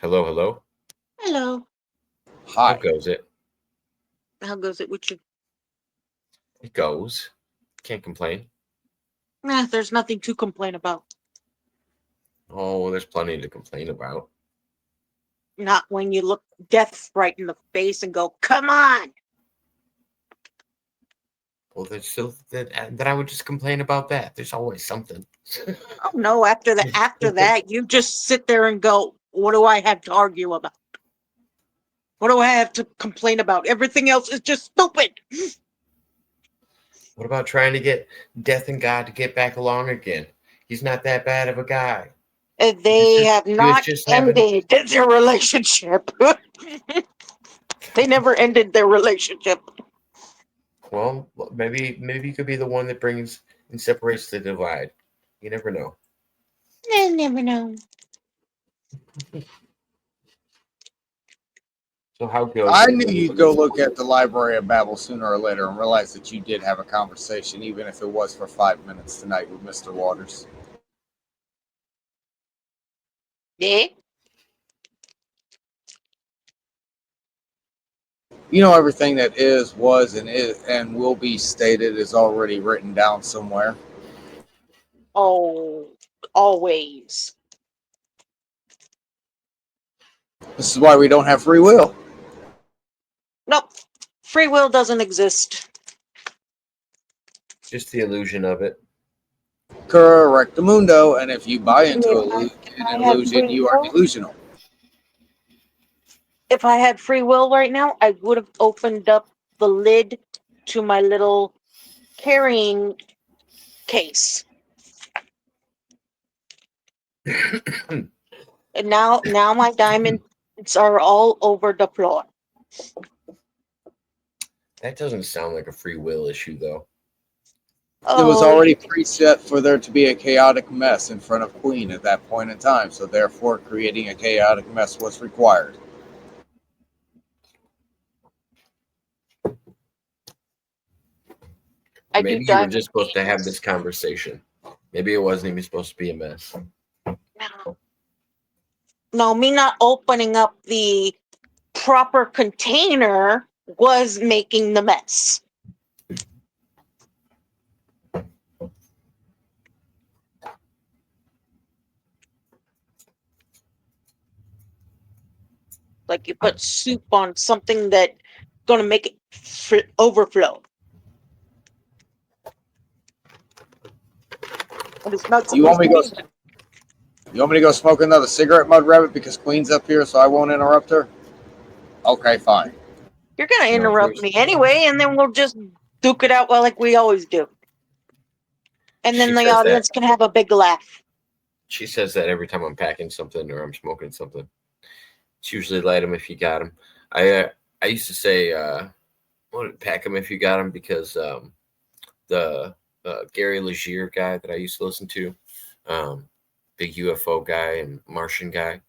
Hello, hello. Hello. How Hi. goes it? How goes it with you? It goes. Can't complain. There's nothing to complain about. Oh, there's plenty to complain about. Not when you look death right in the face and go, "Come on!" Well, there's still that I would just complain about that. There's always something. Oh no! After that, you just sit there and go, "What do I have to argue about? What do I have to complain about? Everything else is just stupid." What about trying to get Death and God to get back along again? He's not that bad of a guy. They have He was not just having. ended their relationship. They never ended their relationship. Well, maybe he could be the one that brings and separates the divide. You never know. I never know. So how goes I it? knew you'd go look at the Library of Babel sooner or later and realize that you did have a conversation, even if it was for 5 minutes tonight with Mr. Waters. Yeah. You know everything that is and will be stated is already written down somewhere. Oh, always. This is why we don't have free will. Nope. Free will doesn't exist. Just the illusion of it. Correctamundo, and if you buy into If I an had illusion, free you are will, delusional. if I had free will right now, I would have opened up the lid to my little carrying case. And now my diamonds are all over the floor. That doesn't sound like a free will issue, though. It was Oh, already preset for there to be a chaotic mess in front of Queen at that point in time, so therefore creating a chaotic mess was required. I do Maybe you were diamond just supposed to have things. this conversation. Maybe it wasn't even supposed to be a mess. No, me not opening up the proper container was making the mess. Like you put soup on something that gonna make it overflow. And it's not You want supposed me to to go? be. You want me to go smoke another cigarette, Mudrabbit, because Queen's up here, so I won't interrupt her? Okay, fine. You're gonna No, interrupt me anyway, and then we'll just duke it out well like we always do. And she then the says that. audience can have a big laugh. She says that every time I'm packing something or I'm smoking something. It's usually light them if you got them. I used to say, pack them if you got them because the Gary Legier guy that I used to listen to, big UFO guy and Martian guy,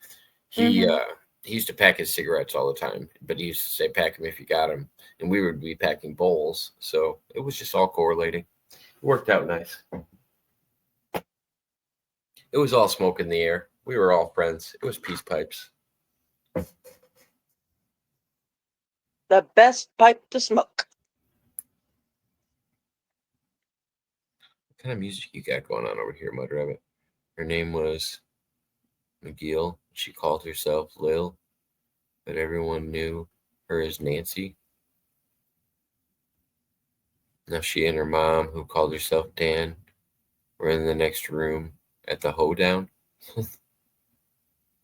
he Mm-hmm. uh, he used to pack his cigarettes all the time, but he used to say pack them if you got them, and we would be packing bowls, so it was just all correlating. It worked out nice. It was all smoke in the air. We were all friends. It was peace pipes. The best pipe to smoke. What kind of music you got going on over here, Mud Rabbit? Her name was McGill. She called herself Lil, but everyone knew her as Nancy. Now she and her mom, who called herself Dan, were in the next room at the hoedown.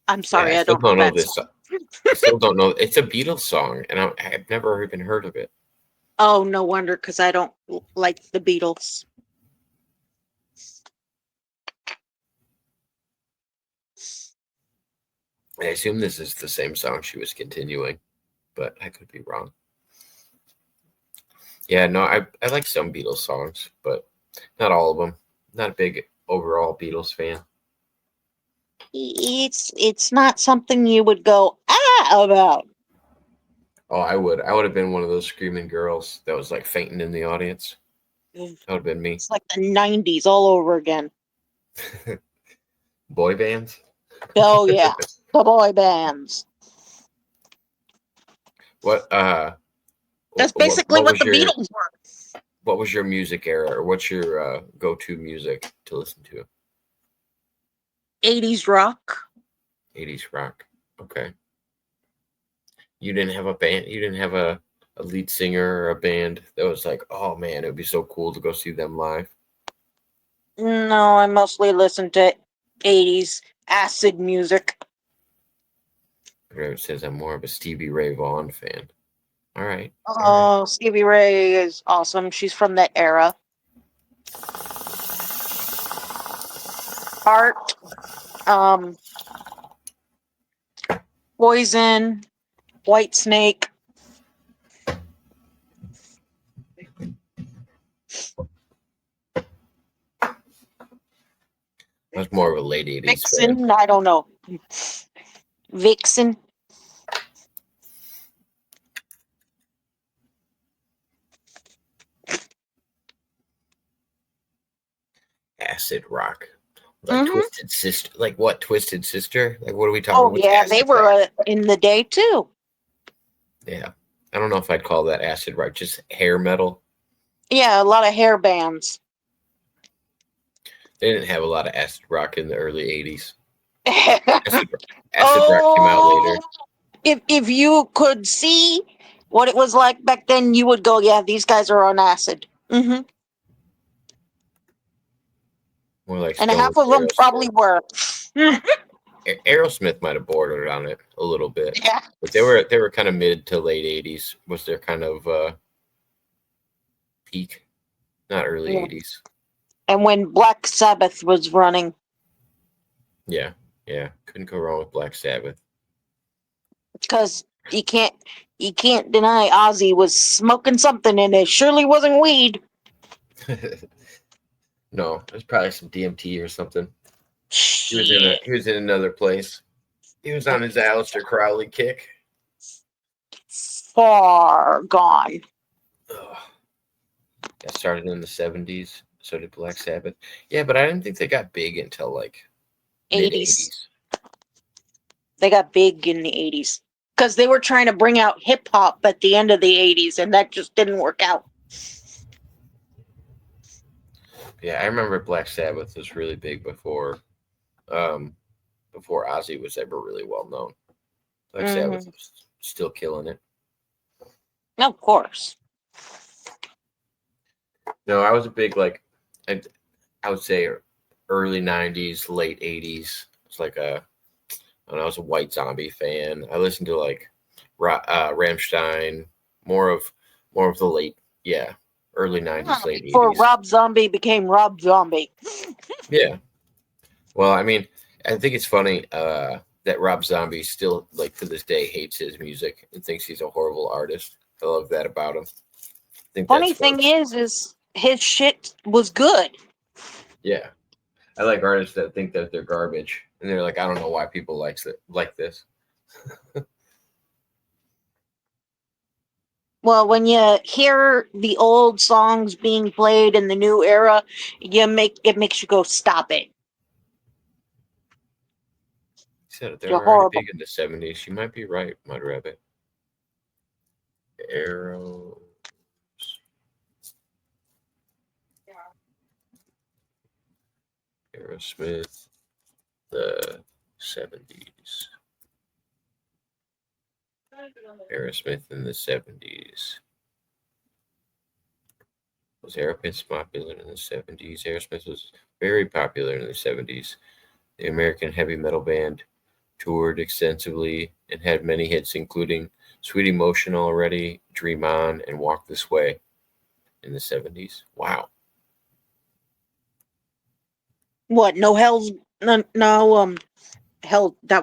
I'm Yeah, I sorry, I still don't know don't know that this. song. I still don't know. It's a Beatles song, and I've never even heard of it. Oh, no wonder, because I don't like the Beatles. I assume this is the same song she was continuing, but I could be wrong. Yeah, no, I like some Beatles songs, but not all of them. Not a big overall Beatles fan. It's not something you would go about. Oh, I would. I would have been one of those screaming girls that was like fainting in the audience. That would have been me. It's like the 90s all over again. Boy bands. Oh yeah. The boy bands. What That's basically what was the your Beatles were. what was your music era, or what's your go-to music to listen to? 80s rock. 80s rock. Okay. You didn't have a band. You didn't have a lead singer or a band that was like, oh man, it would be so cool to go see them live. No, I mostly listen to 80s acid music. It says I'm more of a Stevie Ray Vaughan fan. All right. Oh, Stevie Ray is awesome. She's from that era. Art, Poison, White Snake. I was more of a late 80s Vixen, fan. I don't know. Vixen. Acid rock. Like Mhm. Twisted Sister. Like what? Twisted Sister? Like what are we talking Oh, about? yeah, they were in the day too. Yeah. I don't know if I'd call that acid rock, just hair metal. Yeah, a lot of hair bands. They didn't have a lot of acid rock in the early 80s. Acid Acid rock came out later. If you could see what it was like back then, you would go, yeah, these guys are on acid. Mm-hmm. More like And Stone half of them Aerosmith. probably were. Aerosmith might have bordered on it a little bit. Yeah. But they were kind of mid to late 80s was their kind of peak. Not early Yeah. 80s. And when Black Sabbath was running. Yeah. Yeah. Couldn't go wrong with Black Sabbath. Because you can't deny Ozzy was smoking something, and it surely wasn't weed. No, it was probably some DMT or something. He was in another place. He was on his Aleister Crowley kick. Far gone. Ugh. Got started in the 70s. So did Black Sabbath. Yeah, but I didn't think they got big until like 80s. mid-80s. They got big in the 80s. Because they were trying to bring out hip hop at the end of the 80s, and that just didn't work out. Yeah, I remember Black Sabbath was really big before Ozzy was ever really well known. Black Sabbath was still killing it. Of course. No, I was a big I would say early 90s, late 80s. It's like I was a White Zombie fan. I listened to like Rammstein, more of the early 90s, late 80s. Before Rob Zombie became Rob Zombie. Yeah. Well, I mean, I think it's funny that Rob Zombie still, like, to this day hates his music and thinks he's a horrible artist. I love that about him. I think Funny that's thing fun. is his shit was good. Yeah. I like artists that think that they're garbage. And they're like, I don't know why people like this. Well, when you hear the old songs being played in the new era, it makes you go, stop it. Said they You're were already horrible. big in the 70s. You might be right, Mudrabbit. Arrow. Aerosmith, the 70s. Aerosmith in the 70s. Was Aerosmith popular in the 70s? Aerosmith was very popular in the 70s. The American heavy metal band toured extensively and had many hits, including Sweet Emotion Already, Dream On, and Walk This Way in the 70s. Wow. What? No, hell, that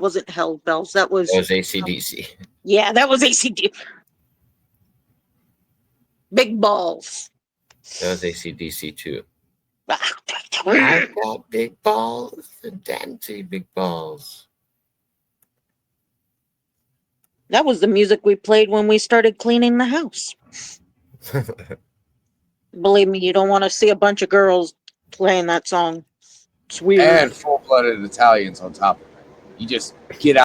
wasn't Hell Bells. That was AC/DC. Yeah, that was ACD. Big Balls. That was AC/DC too. I've got big balls and dainty big balls. That was the music we played when we started cleaning the house. Believe me, you don't want to see a bunch of girls playing that song. It's weird. And full-blooded Italians on top of it. You just get out.